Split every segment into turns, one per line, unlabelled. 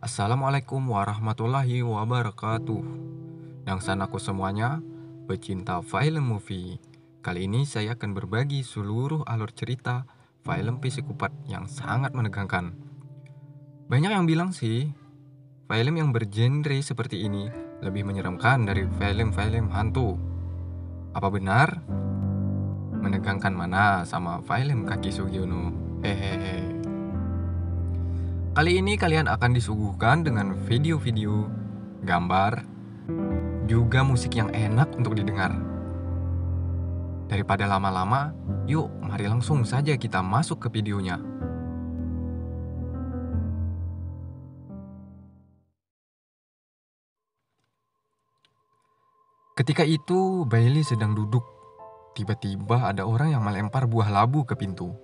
Assalamualaikum warahmatullahi wabarakatuh. Sanaku semuanya, pecinta film movie. Kali ini saya akan berbagi seluruh alur cerita film psikopat yang sangat menegangkan. Banyak yang bilang sih, film yang bergenre seperti ini lebih menyeramkan dari film-film hantu. Apa benar? Menegangkan mana sama film Kaki Sugiono? Hehehe. Kali ini kalian akan disuguhkan dengan video-video, gambar, juga musik yang enak untuk didengar. Daripada lama-lama, yuk mari langsung saja kita masuk ke videonya. Ketika itu, Bailey sedang duduk. Tiba-tiba ada orang yang melempar buah labu ke pintu.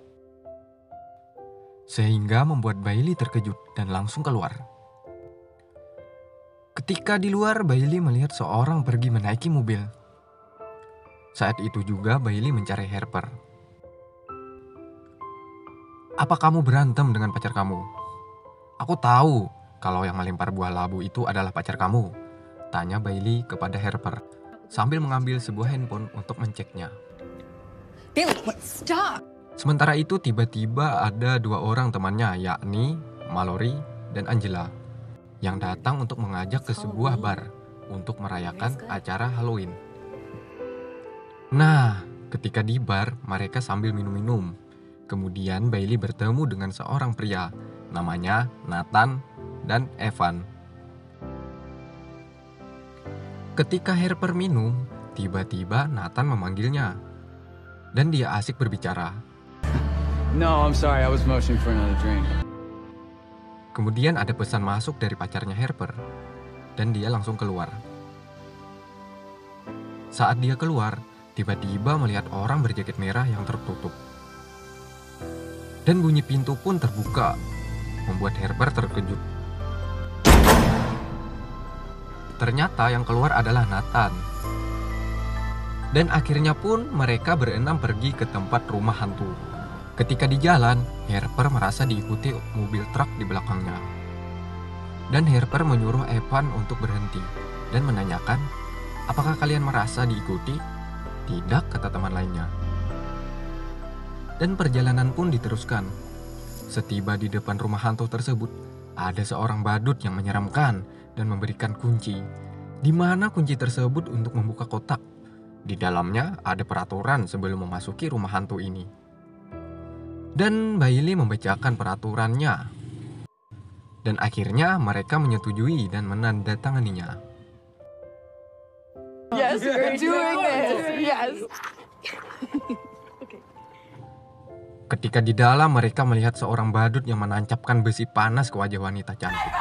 Sehingga membuat Bailey terkejut dan langsung keluar. Ketika di luar, Bailey melihat seorang pergi menaiki mobil. Saat itu juga Bailey mencari Harper. "Apa kamu berantem dengan pacar kamu?" "Aku tahu kalau yang melempar buah labu itu adalah pacar kamu," tanya Bailey kepada Harper sambil mengambil sebuah handphone untuk menceknya.
Bailey, stop!
Sementara itu tiba-tiba ada dua orang temannya, yakni Mallory dan Angela, yang datang untuk mengajak ke sebuah bar untuk merayakan acara Halloween. Nah, ketika di bar, mereka sambil minum-minum. Kemudian Bailey bertemu dengan seorang pria, namanya Nathan dan Evan. Ketika Harper minum, tiba-tiba Nathan memanggilnya. Dan dia asik berbicara.
No, I'm sorry, I was motioning for another drink.
Kemudian ada pesan masuk dari pacarnya Harper, dan dia langsung keluar. Saat dia keluar, tiba-tiba melihat orang berjaket merah yang tertutup. Dan bunyi pintu pun terbuka, membuat Harper terkejut. Ternyata yang keluar adalah Nathan. Dan akhirnya pun mereka berenam pergi ke tempat rumah hantu. Ketika di jalan, Harper merasa diikuti mobil truk di belakangnya. Dan Harper menyuruh Evan untuk berhenti dan menanyakan, "Apakah kalian merasa diikuti?" "Tidak," kata teman lainnya. Dan perjalanan pun diteruskan. Setiba di depan rumah hantu tersebut, ada seorang badut yang menyeramkan dan memberikan kunci, di mana kunci tersebut untuk membuka kotak. Di dalamnya ada peraturan sebelum memasuki rumah hantu ini. Dan Bailey membacakan peraturannya. Dan akhirnya mereka menyetujui dan menandatanganinya.
Yes, we're doing this. Yes.
Ketika di dalam, mereka melihat seorang badut yang menancapkan besi panas ke wajah wanita cantik.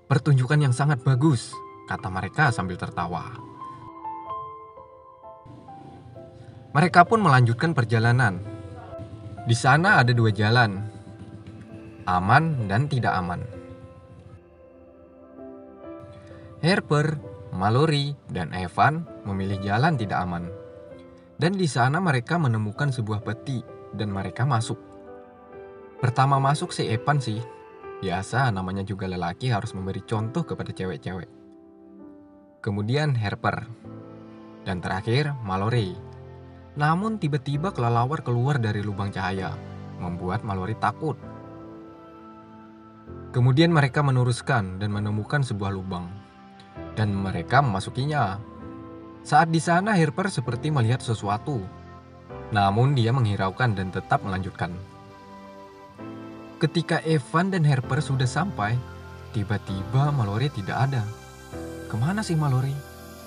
"Pertunjukan yang sangat bagus," kata mereka sambil tertawa. Mereka pun melanjutkan perjalanan. Di sana ada dua jalan, aman dan tidak aman. Harper, Mallory, dan Evan memilih jalan tidak aman. Dan di sana mereka menemukan sebuah peti dan mereka masuk. Pertama masuk si Evan sih. Biasa namanya juga lelaki harus memberi contoh kepada cewek-cewek. Kemudian Harper. Dan terakhir Mallory. Namun tiba-tiba kelelawar keluar dari lubang cahaya, membuat Mallory takut. Kemudian mereka meneruskan dan menemukan sebuah lubang. Dan mereka memasukinya. Saat di sana Harper seperti melihat sesuatu. Namun dia menghiraukan dan tetap melanjutkan. Ketika Evan dan Harper sudah sampai, tiba-tiba Mallory tidak ada. Kemana sih Mallory?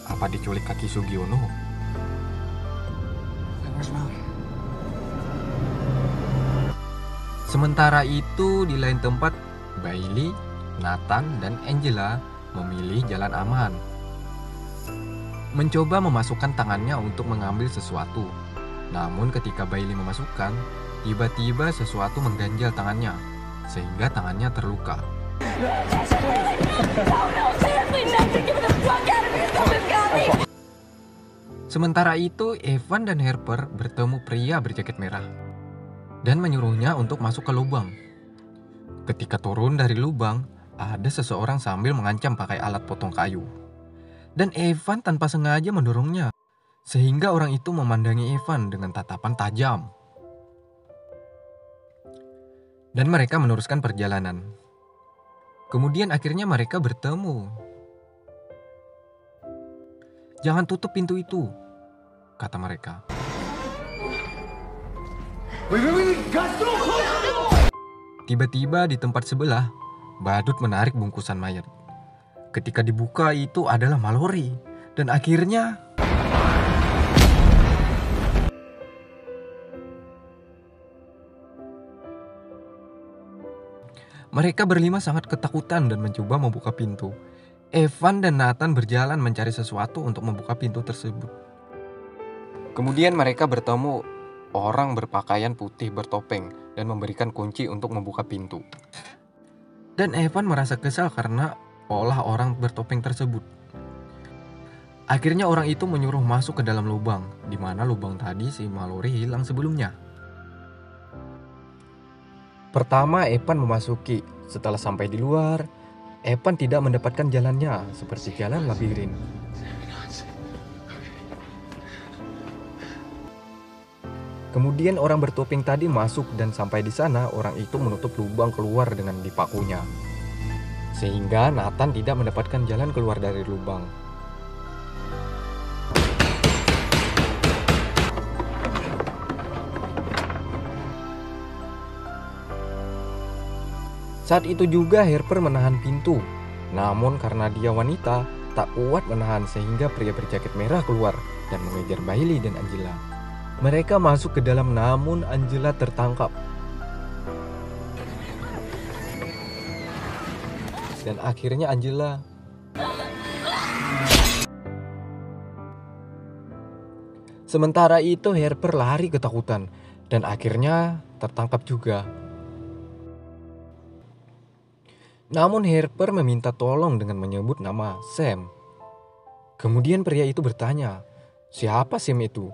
Apa diculik Kaki Sugiono? Sementara itu di lain tempat, Bailey, Nathan, dan Angela memilih jalan aman. Mencoba memasukkan tangannya untuk mengambil sesuatu. Namun ketika Bailey memasukkan, tiba-tiba sesuatu mengganjal tangannya, sehingga tangannya terluka. Sementara itu, Evan dan Harper bertemu pria berjaket merah dan menyuruhnya untuk masuk ke lubang. Ketika turun dari lubang, ada seseorang sambil mengancam pakai alat potong kayu. Dan Evan tanpa sengaja mendorongnya, sehingga orang itu memandangi Evan dengan tatapan tajam. Dan mereka meneruskan perjalanan. Kemudian akhirnya mereka bertemu. "Jangan tutup pintu itu," kata mereka. Tiba-tiba di tempat sebelah, badut menarik bungkusan mayat. Ketika dibuka itu adalah Mallory. Dan akhirnya mereka berlima sangat ketakutan dan mencoba membuka pintu. Evan dan Nathan berjalan mencari sesuatu untuk membuka pintu tersebut. Kemudian mereka bertemu orang berpakaian putih bertopeng dan memberikan kunci untuk membuka pintu. Dan Evan merasa kesal karena pola orang bertopeng tersebut. Akhirnya orang itu menyuruh masuk ke dalam lubang, di mana lubang tadi si Mallory hilang sebelumnya. Pertama Evan memasuki. Setelah sampai di luar, Evan tidak mendapatkan jalannya, seperti jalan labirin. Kemudian orang bertopeng tadi masuk dan sampai di sana orang itu menutup lubang keluar dengan dipakunya. Sehingga Nathan tidak mendapatkan jalan keluar dari lubang. Saat itu juga Harper menahan pintu. Namun karena dia wanita, tak kuat menahan sehingga pria berjaket merah keluar dan mengejar Bailey dan Angela. Mereka masuk ke dalam namun Angela tertangkap. Dan akhirnya Angela Sementara itu Harper lari ketakutan dan akhirnya tertangkap juga. Namun Harper meminta tolong dengan menyebut nama Sam. Kemudian pria itu bertanya, "Siapa Sam itu?"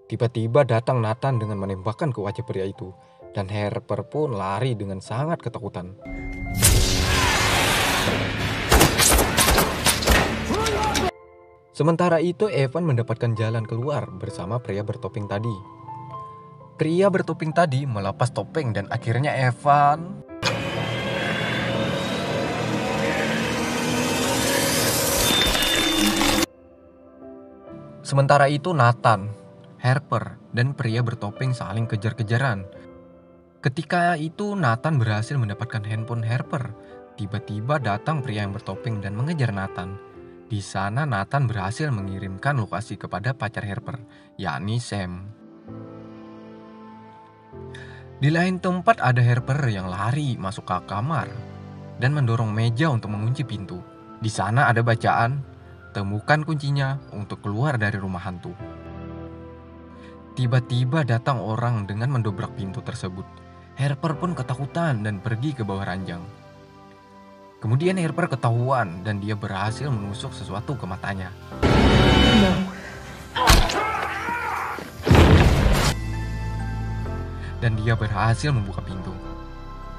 Tiba-tiba datang Nathan dengan menembakkan ke wajah pria itu. Dan Harper pun lari dengan sangat ketakutan. Sementara itu Evan mendapatkan jalan keluar bersama pria bertopeng tadi. Pria bertopeng tadi melepas topeng dan akhirnya Evan Sementara itu Nathan, Harper, dan pria bertopeng saling kejar-kejaran. Ketika itu Nathan berhasil mendapatkan handphone Harper. Tiba-tiba datang pria yang bertopeng dan mengejar Nathan. Di sana Nathan berhasil mengirimkan lokasi kepada pacar Harper, yakni Sam. Di lain tempat ada Harper yang lari masuk ke kamar dan mendorong meja untuk mengunci pintu. Di sana ada bacaan, "Temukan kuncinya untuk keluar dari rumah hantu." Tiba-tiba datang orang dengan mendobrak pintu tersebut. Harper pun ketakutan dan pergi ke bawah ranjang. Kemudian Harper ketahuan dan dia berhasil menusuk sesuatu ke matanya. Dan dia berhasil membuka pintu.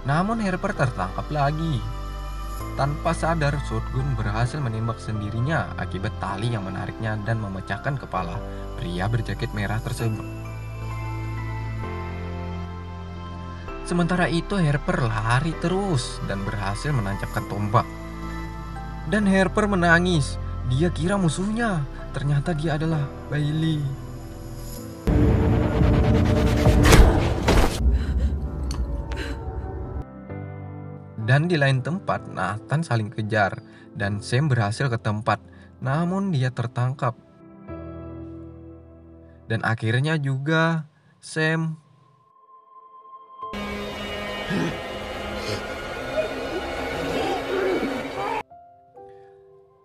Namun Harper tertangkap lagi. Tanpa sadar, shotgun berhasil menembak sendirinya akibat tali yang menariknya dan memecahkan kepala pria berjaket merah tersebut. Sementara itu Harper lari terus dan berhasil menancapkan tombak. Dan Harper menangis. Dia kira musuhnya, ternyata dia adalah Bailey. Dan di lain tempat Nathan saling kejar dan Sam berhasil ke tempat, namun dia tertangkap. Dan akhirnya juga Sam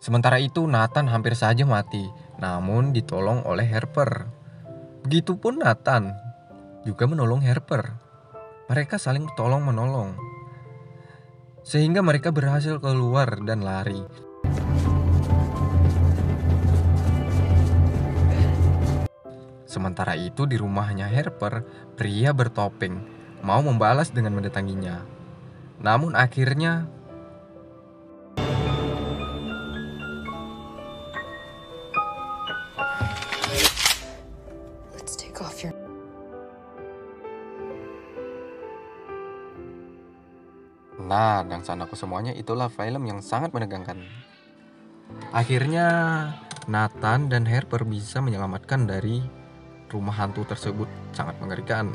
Sementara itu Nathan hampir saja mati, namun ditolong oleh Harper. Begitupun Nathan juga menolong Harper. Mereka saling tolong-menolong. Sehingga mereka berhasil keluar dan lari. Sementara itu di rumahnya Harper, pria bertopeng mau membalas dengan mendatanginya. Namun akhirnya
Let's take off your.
Nah, dan aku semuanya itulah film yang sangat menegangkan. Akhirnya Nathan dan Harper bisa menyelamatkan dari rumah hantu tersebut. Sangat mengerikan.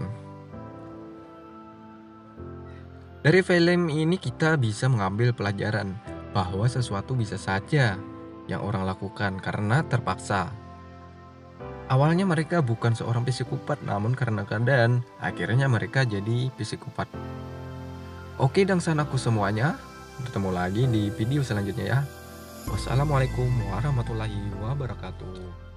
Dari film ini kita bisa mengambil pelajaran bahwa sesuatu bisa saja yang orang lakukan karena terpaksa. Awalnya mereka bukan seorang psikopat, namun karena keadaan akhirnya mereka jadi psikopat. Oke, aku semuanya, bertemu lagi di video selanjutnya ya. Wassalamualaikum warahmatullahi wabarakatuh.